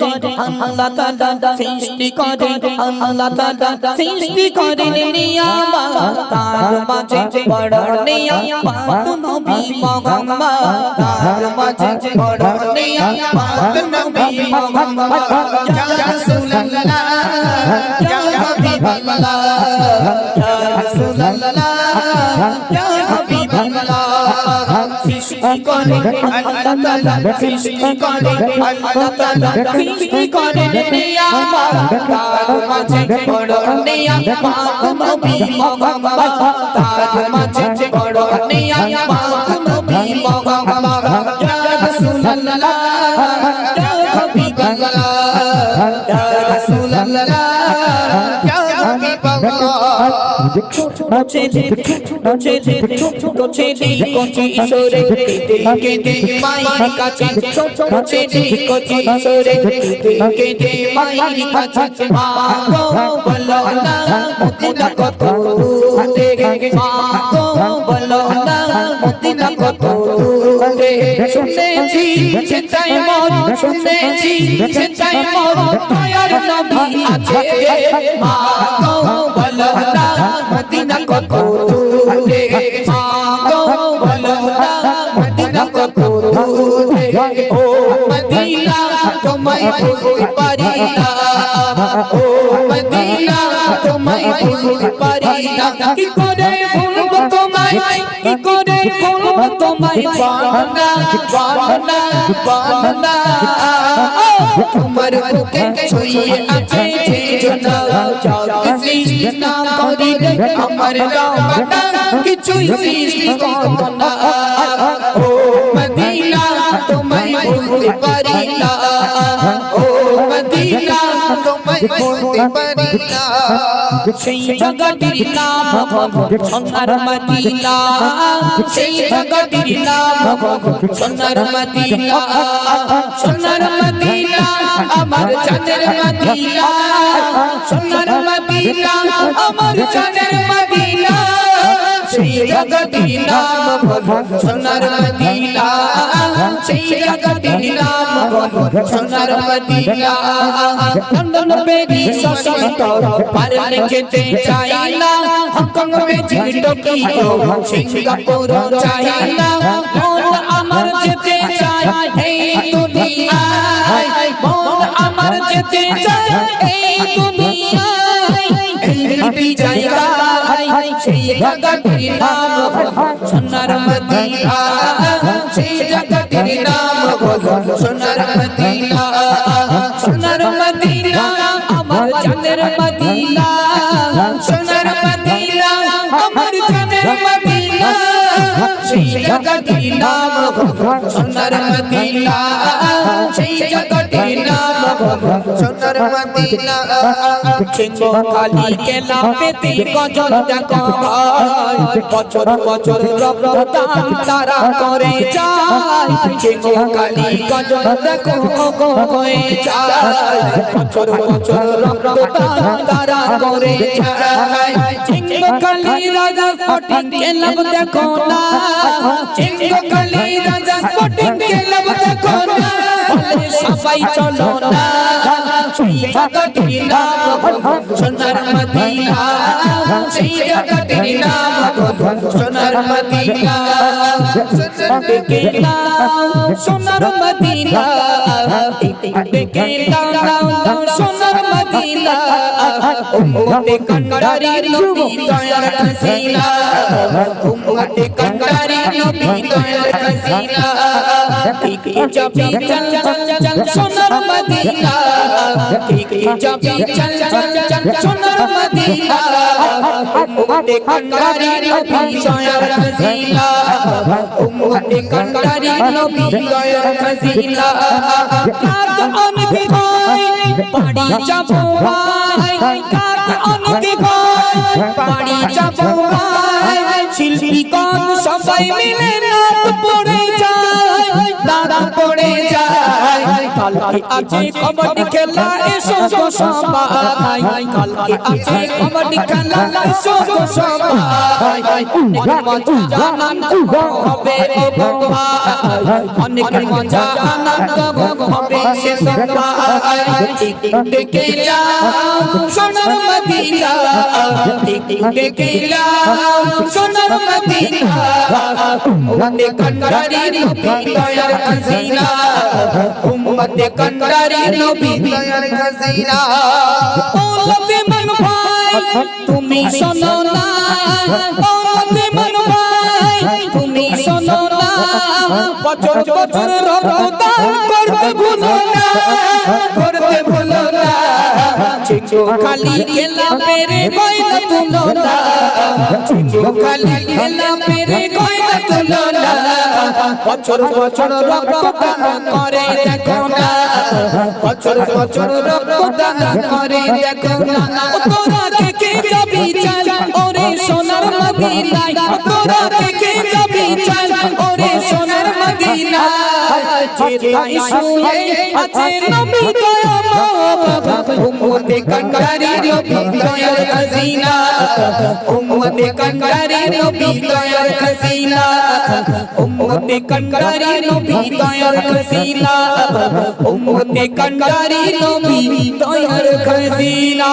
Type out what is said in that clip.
করে আল্লাহ তাআলা সৃষ্টি করে আল্লাহ তাআলা সৃষ্টি করেন নিয়ামত তার মাঝে বড় নিয়ামত নবী মুহাম্মদ তার মাঝে বড় নিয়ামত নবী মুহাম্মদ ইয়া রাসূলুল্লাহ ইয়া হাবিবাল্লাহ ইয়া রাসূলুল্লাহ ইয়া হাবিবাল্লাহ সৃষ্টি করে আল্লাহ তাআলা সৃষ্টি করে আল্লাহ তাআলা সৃষ্টি করেন নিয়ামত তার মাঝে বড় নিয়ামত নবী মুহাম্মদ তার মাঝে বড় নিয়ামত নবী মুহাম্মদ ইয়া রাসূলুল্লাহ ইয়া হাবিবাল্লাহ ইয়া রাসূলুল্লাহ ইয়া হাবিবাল্লাহ কিশোরে কেঁদে মায়ের কাছে ছেলে কিশোরে কেঁদে মায়ের কাছে মা গো বলো না মদিনা কত দূরে মা গো বলো না মদিনা কত দূরে শুনেছি সেটাই মন শুনেছি সেটাই মন দয়ার নবী আছে মা গো বলো না মদিনা কত দূরে মা গো বলো না মদিনা কত দূরে ও মদিনা তোমায় ভুলতে পারি না ও মদিনা তোমায় ভুলতে পারি না কি করে ভুলবো তোমায় কি করে ভুলবো তোমায় বানা বানা বানা তোমার বুকে ছুঁয়ে আছে যে জনা যাকে সৃষ্টি না করিলে আমার রবনা কিছুই সৃষ্টি করতো না ও মদিনা তোমায় ভুলতে পারি না ও মদিনা তোমায় ভুলতে পারি না সেই জায়গাটির নাম সোনার মদিনা সেই জায়গাটির নাম সোনার মদিনা সোনার মদিনা আমার জানের মদিনা সোনার মদিনা আমার জানের মদিনা সেই জায়গাটির নাম সোনার মদিনা সেই জায়গাটির নাম সোনার মদিনা লন্ডন প্যারিস শহর পারে যেতে চাই না হংকং বেজিং টোকিও সিঙ্গাপুর চাই না মন আমার যেতে চাই এই দুনিয়ায় মন আমার যেতে চাই এই দুনিয়ায় এই দুটি জায়গায় সেই জায়গাটির নাম সোনার মদিনা সেই জায়গাটির নাম সোনার মদিনা সোনার মদিনা আমার জানের মদিনা সোনার মদিনা আমার জানের মদিনা সেই জায়গাটির নাম সোনার মদিনা সেই জায়গাটির নাম সোনার মদিনা চিঙ্গো কালী কেলা পেতে গজল দেখো বছর বছর রক্তদান তারা করে যায় চিঙ্গো কালী গজল দেখো হয়ে যায় বছর বছর রক্তদান তারা করে যায় চিঙ্গো কালী রাজা স্পটিং কেলাব দেখো না চিঙ্গো কালী রাজা স্পটিং কেলাব দেখো না সবাই চলো না সেই জায়গাটির নাম সোনার মদিনা সেই জায়গাটির নাম সোনার মদিনা দেখে নাও সোনার মদিনা দেখে নাও সোনার মদিনা উম্মতে কন্ডারি নবী দয়ার খসিনা উম্মতে কন্ডারি নবী দয়ার খসিনা ঠিকই যাবি চল চল চল সোনার মদিনা ঠিকই যাবি চল চল চল সোনার মদিনা উম্মতে কন্ডারি নবী দয়ার খসিনা উম্মতে কন্ডারি নবী দয়ার খসিনা রাত অনেক হয় পাড়ি যাবো ভাই রাত অনেক হয় পাড়ি যাবো ভাই শিল্পীগণ সবাই মিলে নাচ পড়ে যায় নাচ পড়ে যায় কালকে আছে কবাডি খেলা এসো গো সবাই কালকে আছে কবাডি খেলা এসো গো সবাই অনেক মজা আনন্দ হবে ও গো ভাই অনেক মজা আনন্দ হবে সে ভাই দেখে যাও সোনার মদিনা দেখে যাও সোনার মদিনা উম্মতে কন্ডারি নবী দয়ার খাজিনা উম্মতে কন্ডারি নবী দয়ার খাজিনা ওলতে মন ভাই তুমি শোনো না ওলতে মন ভাই তুমি শোনো না বছর বছর রক্তদান করতে ভুলো না করতে ভুলো না চিকো খালি খেলা পেরে গয়না তুলো না চিকো খালি খেলা পেরে গয়না তুলো না বছর বছর রক্তদান করে দেখো না বছর বছর রক্তদান করে দেখো না তোরা কে যাবি চল ওরে সোনার মদিনায় তোরা কে যাবি চল ওরে সোনার মদিনায় যেথায় শুয়ে আছে নবী দয়াময় উম্মতে কন্ডারি নবী দয়ার খাজিনা উম্মতে কন্ডারি নবী দয়ার খাজিনা উম্মতে কন্ডারি নবী দয়ার খাজিনা উম্মতে কন্ডারি নবী দয়ার খাজিনা